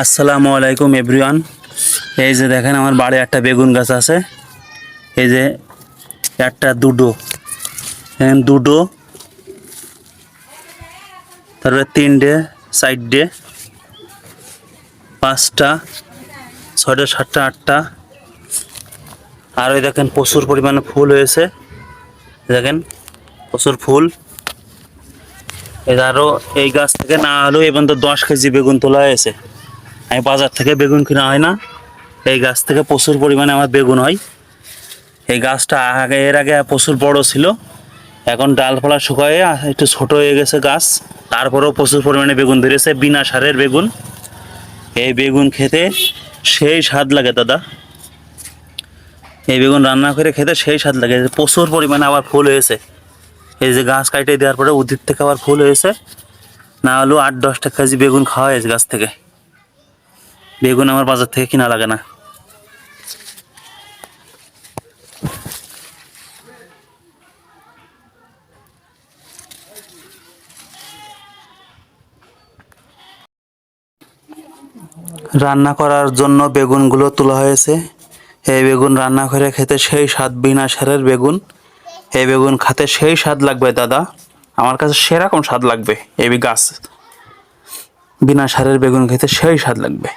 আসসালামু আলাইকুম এভরিওয়ান। এই যে দেখেন আমার বাড়ি একটা বেগুন গাছ আছে। এই যে একটা দুটো দুটো, তারপরে তিনটে, চারটে, পাঁচটা, ছয়টা, সাতটা, আটটা। আর ওই দেখেন প্রচুর পরিমাণে ফুল হয়েছে। দেখেন প্রচুর ফুল। আরও এই গাছ থেকে না হলেও এবং তো 10 কেজি বেগুন তোলা হয়েছে। আমি বাজার থেকে বেগুন কিনা হয় না, এই গাছ থেকে প্রচুর পরিমাণে আমার বেগুন হয়। এই গাছটা এর আগে প্রচুর বড় ছিল, এখন ডালপালা শুকায়ে একটু ছোট হয়ে গেছে গাছ। তারপরেও প্রচুর পরিমাণে বেগুন ধরেছে, বিনা সারের বেগুন। এই বেগুন খেতে সেই স্বাদ লাগে দাদা। এই বেগুন রান্না করে খেতে সেই স্বাদ লাগে। প্রচুর পরিমাণে আবার ফুল হয়েছে। এই যে গাছ কাটে দেওয়ার পরে উদ্ভিদ থেকে আবার ফুল হয়েছে। না হলেও 8-10 কেজি বেগুন খাওয়া হয়েছে গাছ থেকে। বেগুন আমার বাজার থেকে কিনা লাগে না। রান্না করার জন্য বেগুনগুলো তোলা হয়েছে। এই বেগুন রান্না করে খেতে সেই স্বাদ, বিনা সারের বেগুন। এই বেগুন খেতে সেই স্বাদ লাগবে দাদা, আমার কাছে সেরকম স্বাদ লাগবে। এই গাছ বিনা সারের বেগুন খেতে সেই স্বাদ লাগবে।